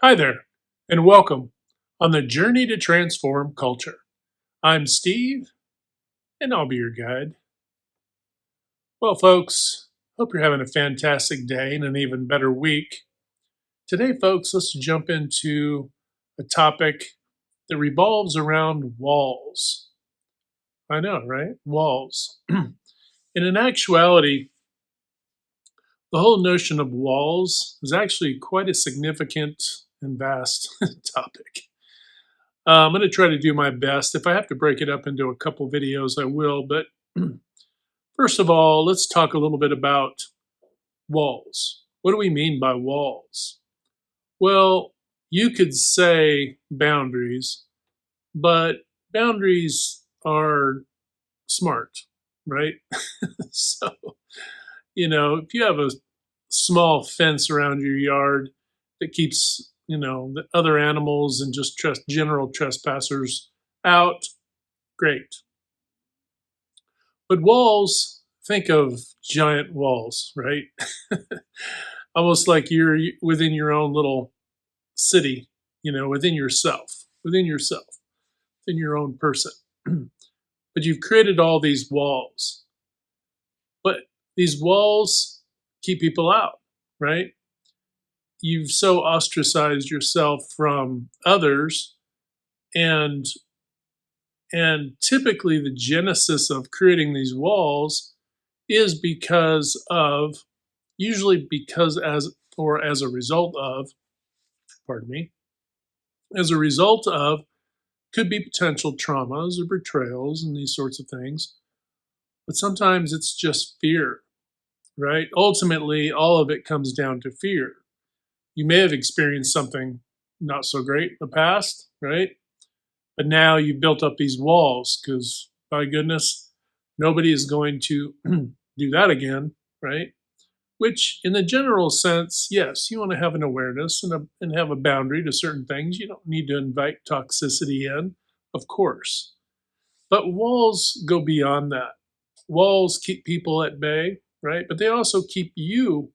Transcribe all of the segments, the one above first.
Hi there, and welcome on the journey to transform culture. I'm Steve, and I'll be your guide. Well, folks, hope you're having a fantastic day and an even better week. Today, folks, let's jump into a topic that revolves around walls. I know, right? Walls. And in actuality, the whole notion of walls is actually quite a significant and vast topic. I'm going to try to do my best. If I have to break it up into a couple videos, I will. But first of all, let's talk a little bit about walls. What do we mean by walls? Well, you could say boundaries, but boundaries are smart, right? So, if you have a small fence around your yard that keeps, the other animals and just general trespassers out, great. But walls, think of giant walls, right? Almost like you're within your own little city, within yourself, within your own person. But you've created all these walls. But these walls keep people out, right? You've so ostracized yourself from others, and typically the genesis of creating these walls is because of, usually because as a result of, pardon me, as a result of, could be potential traumas or betrayals and these sorts of things. But sometimes it's just fear, right? Ultimately, all of it comes down to fear. You may have experienced something not so great in the past, right? But now you've built up these walls because, by goodness, nobody is going to do that again, right? Which, in the general sense, yes, you want to have an awareness and have a boundary to certain things. You don't need to invite toxicity in, of course. But walls go beyond that. Walls keep people at bay, right? But they also keep you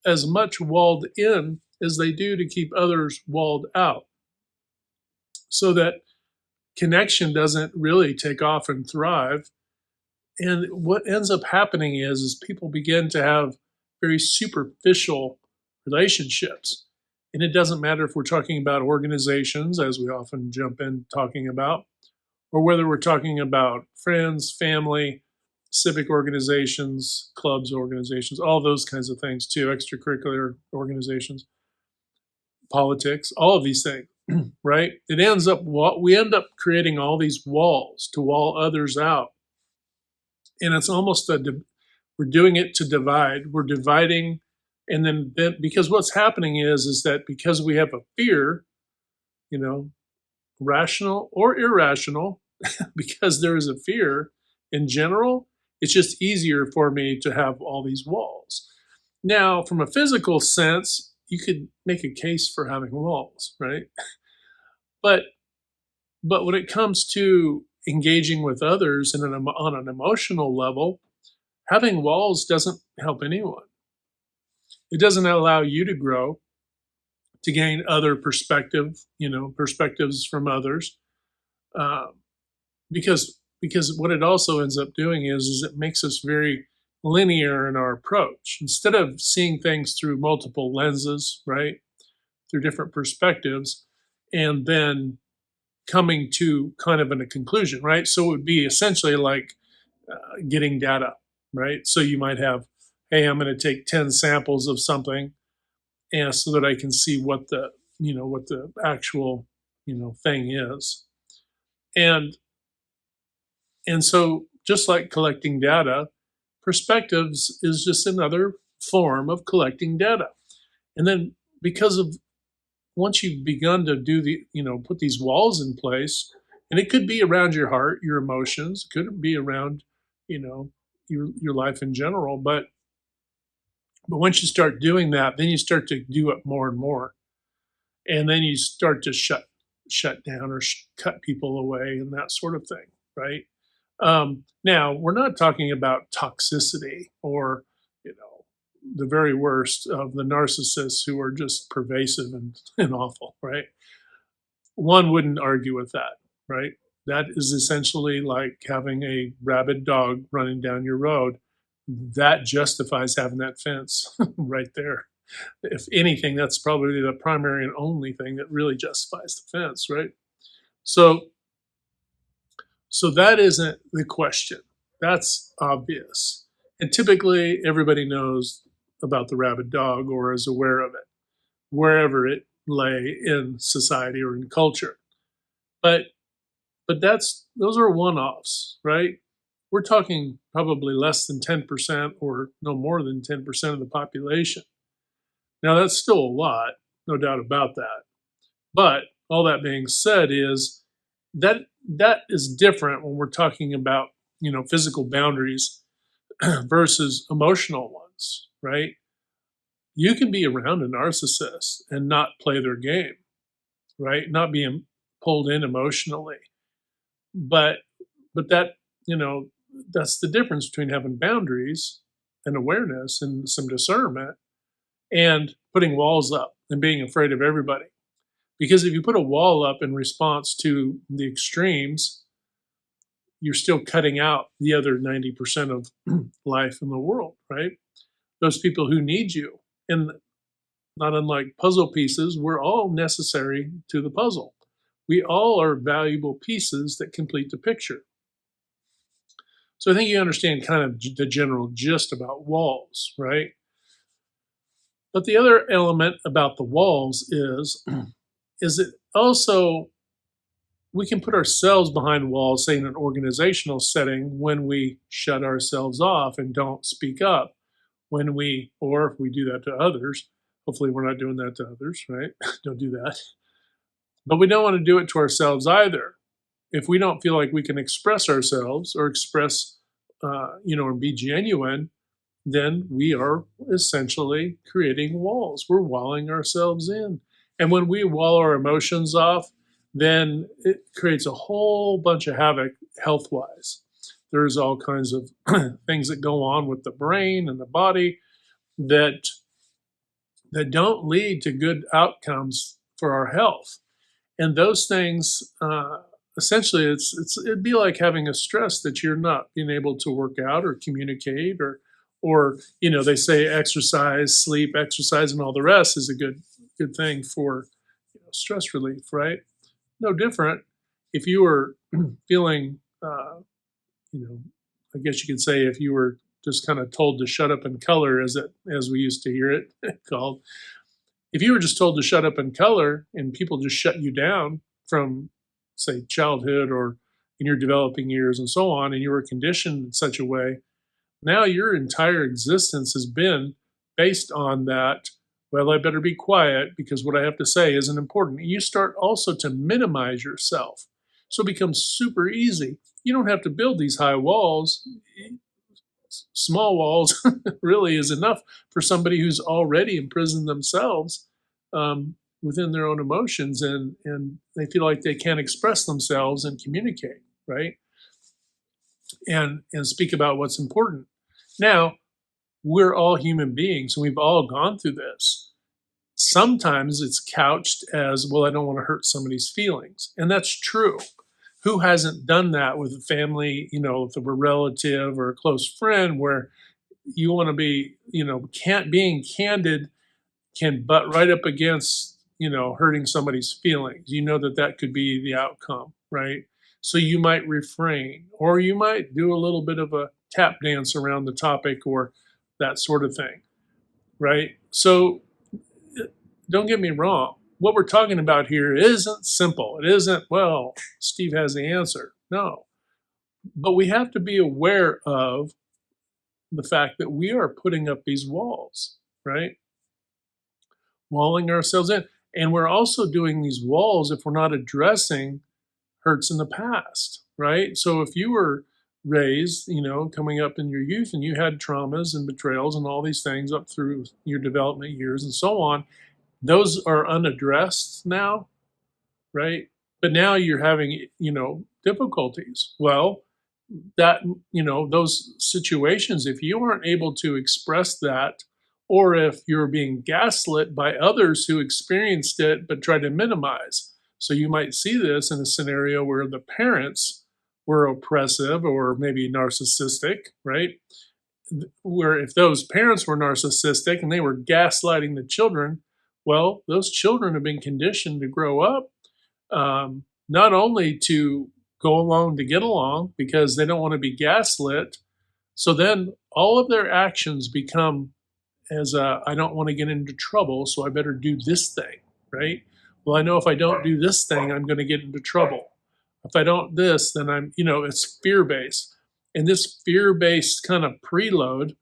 as much walled in as they do to keep others walled out, so that connection doesn't really take off and thrive. And what ends up happening is people begin to have very superficial relationships. And it doesn't matter if we're talking about organizations, as we often jump in talking about, or whether we're talking about friends, family, civic organizations, clubs, organizations, all those kinds of things too, extracurricular organizations, politics, all of these things, right? It ends up what we end up creating all these walls to wall others out. And it's almost we're doing it to divide. We're dividing, and then because what's happening is that because we have a fear, you know, rational or irrational, because there is a fear in general, it's just easier for me to have all these walls. Now, from a physical sense, you could make a case for having walls, right? But when it comes to engaging with others on an emotional level, having walls doesn't help anyone. It doesn't allow you to grow, to gain other perspectives from others, uh, because what it also ends up doing is it makes us very linear in our approach. Instead of seeing things through multiple lenses, right, through different perspectives, and then coming to kind of a conclusion, right? So it would be essentially like getting data, right? So you might have, hey, I'm going to take 10 samples of something, and so that I can see what the actual thing is, and so just like collecting data, perspectives is just another form of collecting data, and then because of once you've begun to do put these walls in place, and it could be around your heart, your emotions, it could be around you know your life in general, but once you start doing that, then you start to do it more and more, and then you start to shut down or cut people away and that sort of thing, right? Now we're not talking about toxicity or you know the very worst of the narcissists who are just pervasive and awful, right? One wouldn't argue with that, right? That is essentially like having a rabid dog running down your road. That justifies having that fence right there. If anything, that's probably the primary and only thing that really justifies the fence, right? So, so that isn't the question. That's obvious. And typically everybody knows about the rabid dog or is aware of it, wherever it lay in society or in culture. But that's those are one-offs, right? We're talking probably less than 10% or no more than 10% of the population. Now that's still a lot, no doubt about that. But all that being said is that that is different when we're talking about, physical boundaries versus emotional ones, right? You can be around a narcissist and not play their game, right? Not being pulled in emotionally. But that, that's the difference between having boundaries and awareness and some discernment and putting walls up and being afraid of everybody. Because if you put a wall up in response to the extremes, you're still cutting out the other 90% of life in the world, right? Those people who need you. And not unlike puzzle pieces, we're all necessary to the puzzle. We all are valuable pieces that complete the picture. So I think you understand kind of the general gist about walls, right? But the other element about the walls is it also we can put ourselves behind walls, say in an organizational setting, when we shut ourselves off and don't speak up. Or if we do that to others, hopefully we're not doing that to others, right? Don't do that. But we don't want to do it to ourselves either. If we don't feel like we can express ourselves or express, or be genuine, then we are essentially creating walls. We're walling ourselves in. And when we wall our emotions off, then it creates a whole bunch of havoc health wise. There's all kinds of things that go on with the brain and the body that don't lead to good outcomes for our health. And those things, essentially, it'd be like having a stress that you're not being able to work out or communicate or they say exercise, sleep, exercise, and all the rest is a good thing for stress relief, right? No different if you were feeling, you know, I guess you could say if you were just kind of told to shut up and color, as we used to hear it called. If you were just told to shut up and color, and people just shut you down from, say, childhood or in your developing years and so on, and you were conditioned in such a way, now your entire existence has been based on that. Well, I better be quiet because what I have to say isn't important. You start also to minimize yourself. So it becomes super easy. You don't have to build these high walls. Small walls really is enough for somebody who's already imprisoned themselves within their own emotions and they feel like they can't express themselves and communicate, right? And speak about what's important. Now, we're all human beings and we've all gone through this. Sometimes it's couched as, well, I don't want to hurt somebody's feelings. And that's true. Who hasn't done that with a family, if a relative or a close friend where you want to be, being candid can butt right up against, hurting somebody's feelings. You know that could be the outcome, right? So you might refrain, or you might do a little bit of a tap dance around the topic or that sort of thing, right? So don't get me wrong. What we're talking about here isn't simple. It isn't, well, Steve has the answer. No. But we have to be aware of the fact that we are putting up these walls, right? Walling ourselves in. And we're also doing these walls if we're not addressing hurts in the past, right? So if you were raised, coming up in your youth and you had traumas and betrayals and all these things up through your development years and so on, those are unaddressed now, right? But now you're having, difficulties. Well, those situations, if you aren't able to express that or if you're being gaslit by others who experienced it but try to minimize. So you might see this in a scenario where the parents were oppressive or maybe narcissistic, right? Where if those parents were narcissistic and they were gaslighting the children, well, those children have been conditioned to grow up not only to go along to get along because they don't want to be gaslit. So then all of their actions become as I don't want to get into trouble, so I better do this thing, right? Well, I know if I don't do this thing, I'm going to get into trouble. If I don't this, then it's fear based. And this fear based kind of preload,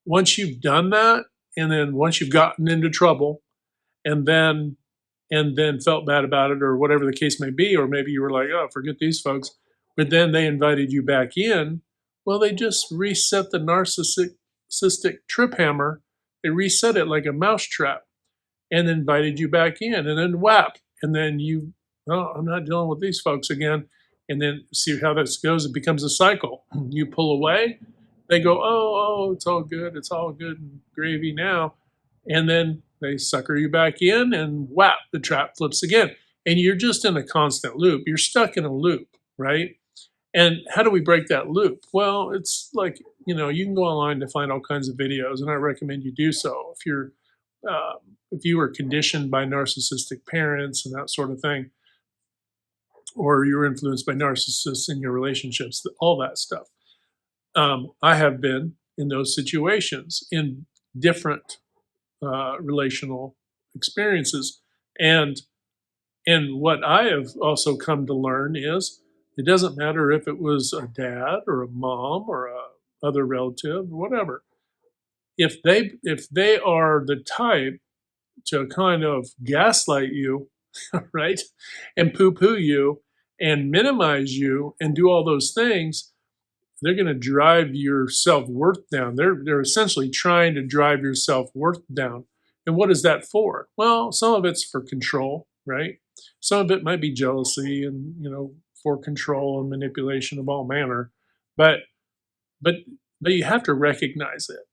once you've done that, and then once you've gotten into trouble, and then felt bad about it or whatever the case may be, or maybe you were like, oh, forget these folks, but then they invited you back in, well, they just reset the narcissistic trip hammer. They reset it like a mousetrap and invited you back in, and then whap, and then you, oh, I'm not dealing with these folks again. And then see how this goes. It becomes a cycle. You pull away, they go, oh, it's all good and gravy now. And then they sucker you back in, and whap, the trap flips again. And you're just in a constant loop. You're stuck in a loop, right? And how do we break that loop? Well, it's like, you can go online to find all kinds of videos, and I recommend you do so if you were conditioned by narcissistic parents and that sort of thing, or you were influenced by narcissists in your relationships, all that stuff. I have been in those situations in different relational experiences, and what I have also come to learn is it doesn't matter if it was a dad or a mom or a other relative or whatever. If they are the type to kind of gaslight you, right, and poo-poo you and minimize you and do all those things, they're going to drive your self-worth down. They're essentially trying to drive your self-worth down. And what is that for? Well, some of it's for control, right? Some of it might be jealousy and, for control and manipulation of all manner. But but but you have to recognize it.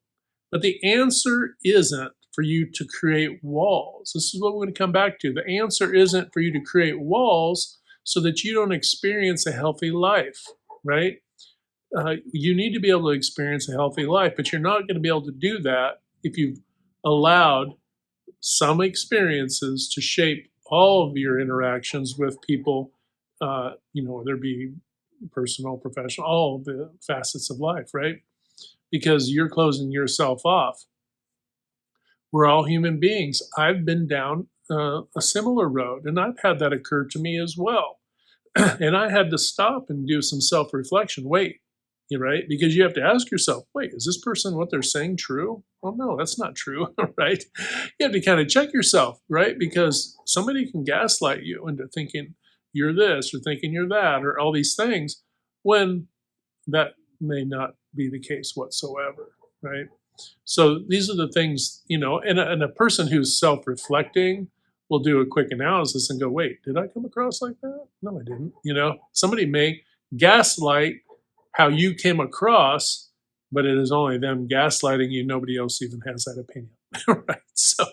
But the answer isn't for you to create walls. This is what we're going to come back to. The answer isn't for you to create walls so that you don't experience a healthy life, right? You need to be able to experience a healthy life, but you're not going to be able to do that if you've allowed some experiences to shape all of your interactions with people, whether it be personal, professional, all of the facets of life, right? Because you're closing yourself off. We're all human beings. I've been down a similar road, and I've had that occur to me as well. And I had to stop and do some self reflection. Wait, right? Because you have to ask yourself, wait, is this person what they're saying true? Well, no, that's not true, right? You have to kind of check yourself, right? Because somebody can gaslight you into thinking you're this or thinking you're that or all these things when that may not be the case whatsoever, right? So these are the things, and a person who's self reflecting will do a quick analysis and go, wait, did I come across like that? No, I didn't. Somebody may gaslight how you came across, but it is only them gaslighting you. Nobody else even has that opinion, right? So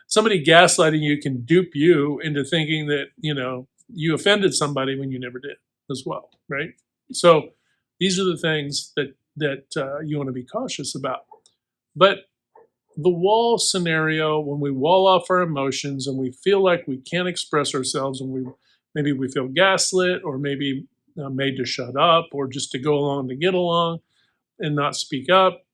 somebody gaslighting you can dupe you into thinking that, you offended somebody when you never did as well, right? So these are the things that you want to be cautious about. But the wall scenario, when we wall off our emotions and we feel like we can't express ourselves, and maybe we feel gaslit or maybe made to shut up or just to go along to get along and not speak up,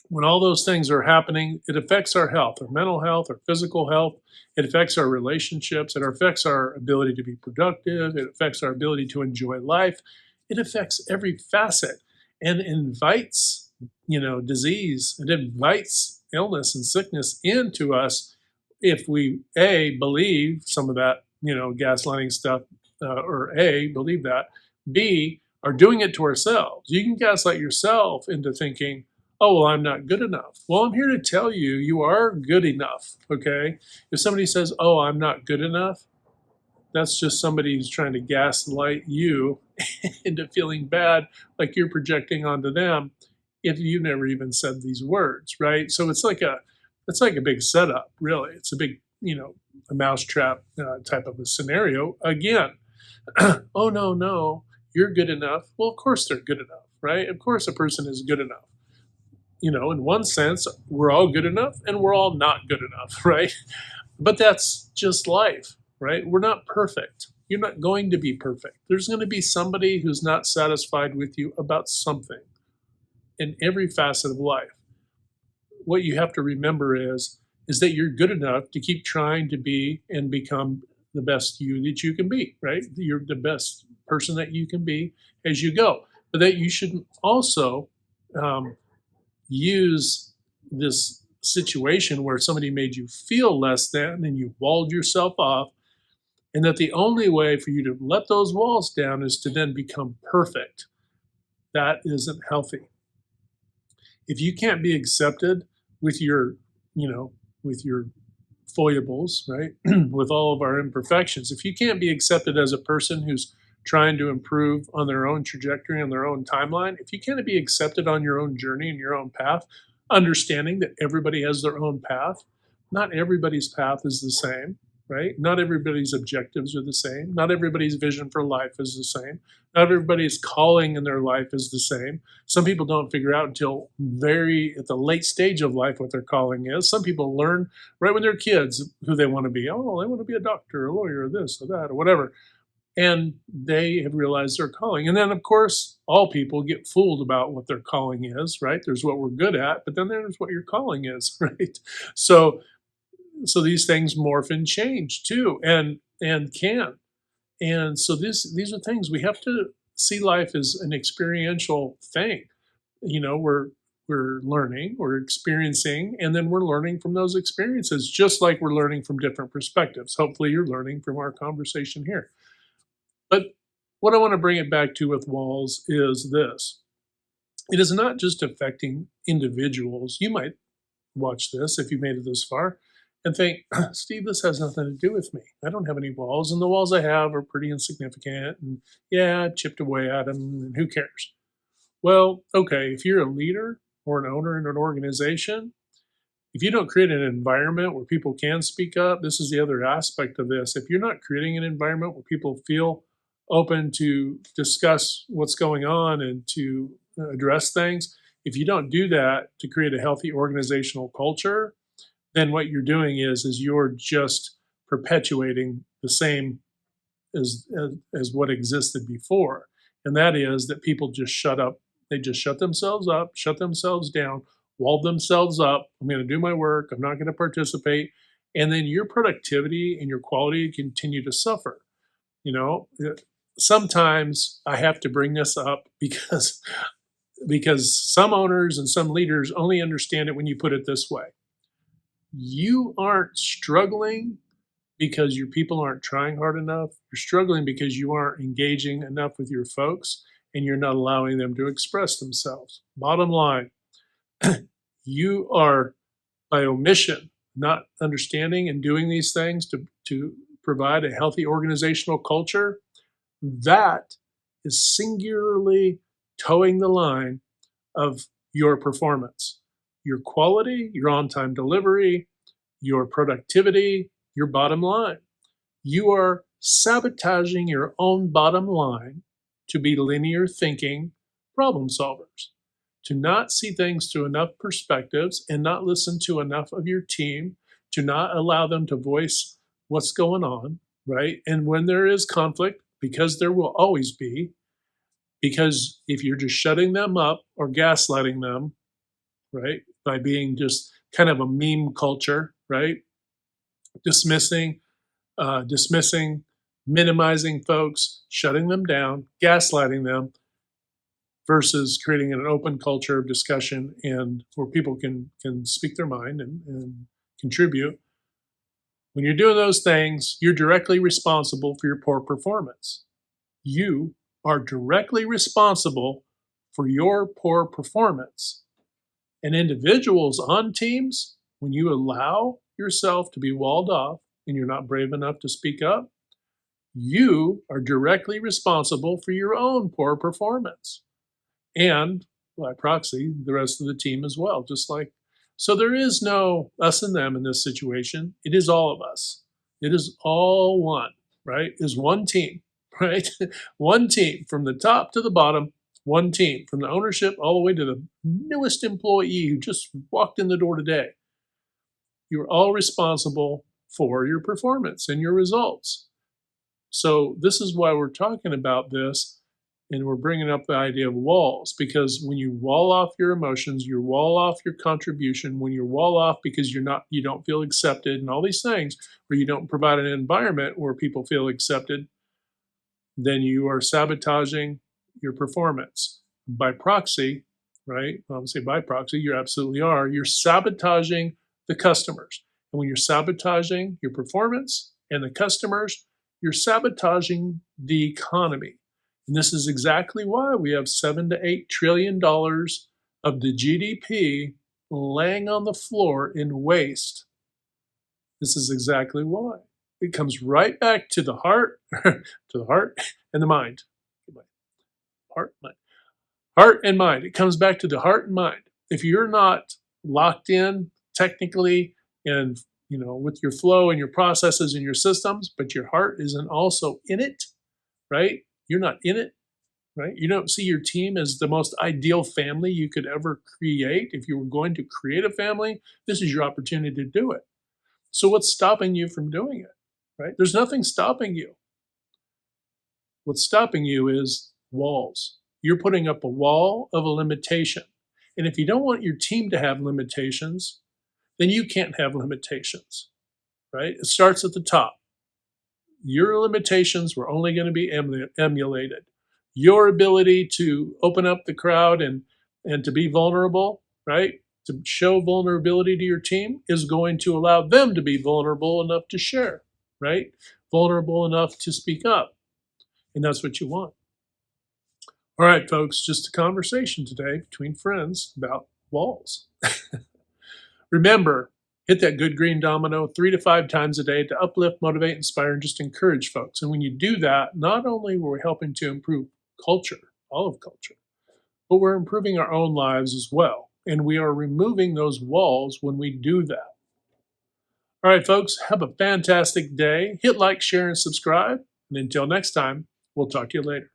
when all those things are happening, it affects our health, our mental health, our physical health. It affects our relationships. It affects our ability to be productive. It affects our ability to enjoy life. It affects every facet and invites, disease. It invites illness and sickness into us if we, A, believe some of that, gaslighting stuff, or A, believe that, B, are doing it to ourselves. You can gaslight yourself into thinking, oh, well, I'm not good enough. Well, I'm here to tell you, you are good enough, okay? If somebody says, oh, I'm not good enough, that's just somebody who's trying to gaslight you into feeling bad, like you're projecting onto them. if you never even said these words, right? So it's like a big setup, really. It's a big, a mousetrap type of a scenario. Again, oh no, no, you're good enough. Well, of course they're good enough, right? Of course a person is good enough. In one sense, we're all good enough and we're all not good enough, right? But that's just life, right? We're not perfect. You're not going to be perfect. There's going to be somebody who's not satisfied with you about something in every facet of life. What you have to remember is that you're good enough to keep trying to be and become the best you that you can be, right? You're the best person that you can be as you go. But that you should also um, use this situation where somebody made you feel less than and you walled yourself off, and that the only way for you to let those walls down is to then become perfect. That isn't healthy. If you can't be accepted with your, with your foibles, right? With all of our imperfections, if you can't be accepted as a person who's trying to improve on their own trajectory, on their own timeline, if you can't be accepted on your own journey and your own path, understanding that everybody has their own path, not everybody's path is the same, right? Not everybody's objectives are the same. Not everybody's vision for life is the same. Not everybody's calling in their life is the same. Some people don't figure out until very at the late stage of life what their calling is. Some people learn right when they're kids who they want to be. Oh, they want to be a doctor, a lawyer, or this or that, or whatever. And they have realized their calling. And then, of course, all people get fooled about what their calling is, right? There's what we're good at, but then there's what your calling is, right? So, so these things morph and change too, and can. And so these are things we have to see life as an experiential thing. We're learning, we're experiencing, and then we're learning from those experiences, just like we're learning from different perspectives. Hopefully, you're learning from our conversation here. But what I want to bring it back to with walls is this: it is not just affecting individuals. You might watch this if you made it this far and think, Steve, this has nothing to do with me. I don't have any walls, and the walls I have are pretty insignificant. And yeah, I chipped away at them, and who cares? Well, okay, if you're a leader or an owner in an organization, if you don't create an environment where people can speak up, this is the other aspect of this. If you're not creating an environment where people feel open to discuss what's going on and to address things, if you don't do that to create a healthy organizational culture, then what you're doing is you're just perpetuating the same as what existed before, and that is that people just shut up. They just shut themselves up, shut themselves down, walled themselves up. I'm going to do my work. I'm not going to participate, and then your productivity and your quality continue to suffer. You know, sometimes I have to bring this up because some owners and some leaders only understand it when you put it this way. You aren't struggling because your people aren't trying hard enough. You're struggling because you aren't engaging enough with your folks and you're not allowing them to express themselves. Bottom line, you are by omission not understanding and doing these things to provide a healthy organizational culture. That is singularly towing the line of your performance, your quality, your on time delivery, your productivity, your bottom line. You are sabotaging your own bottom line to be linear thinking problem solvers, to not see things through enough perspectives and not listen to enough of your team, to not allow them to voice what's going on, right? And when there is conflict, because there will always be, because if you're just shutting them up or gaslighting them, right, by being just kind of a meme culture, right, dismissing, dismissing, minimizing folks, shutting them down, gaslighting them, versus creating an open culture of discussion and where people can speak their mind and contribute. When you're doing those things, you're directly responsible for your poor performance. You are directly responsible for your poor performance. And individuals on teams, when you allow yourself to be walled off and you're not brave enough to speak up, you are directly responsible for your own poor performance. And by proxy, the rest of the team as well, just like. So there is no us and them in this situation. It is all of us. It is all one, right? Is one team, right? One team from the top to the bottom, one team from the ownership all the way to the newest employee who just walked in the door today. You're all responsible for your performance and your results. So this is why we're talking about this, and we're bringing up the idea of walls, because when you wall off your emotions, you wall off your contribution, when you wall off because you don't feel accepted and all these things, or you don't provide an environment where people feel accepted, then you are sabotaging your performance. By proxy, right? Well, I'm say by proxy, you absolutely are. You're sabotaging the customers. And when you're sabotaging your performance and the customers, you're sabotaging the economy. And this is exactly why we have $7 to $8 trillion of the GDP laying on the floor in waste. This is exactly why. It comes right back to the heart, to the heart and the mind. Heart, mind. Heart and mind. It comes back to the heart and mind. If you're not locked in technically and with your flow and your processes and your systems, but your heart isn't also in it, right? You're not in it, right? You don't see your team as the most ideal family you could ever create. If you were going to create a family, this is your opportunity to do it. So what's stopping you from doing it, right? There's nothing stopping you. What's stopping you is walls. You're putting up a wall of a limitation. And if you don't want your team to have limitations, then you can't have limitations, right? It starts at the top. Your limitations were only going to be emulated. Your ability to open up the crowd and to be vulnerable, right? To show vulnerability to your team is going to allow them to be vulnerable enough to share, right? Vulnerable enough to speak up. And that's what you want. All right, folks, just a conversation today between friends about walls. Remember, hit that good green domino 3 to 5 times a day to uplift, motivate, inspire, and just encourage folks. And when you do that, not only are we helping to improve culture, all of culture, but we're improving our own lives as well. And we are removing those walls when we do that. All right, folks, have a fantastic day. Hit like, share, and subscribe. And until next time, we'll talk to you later.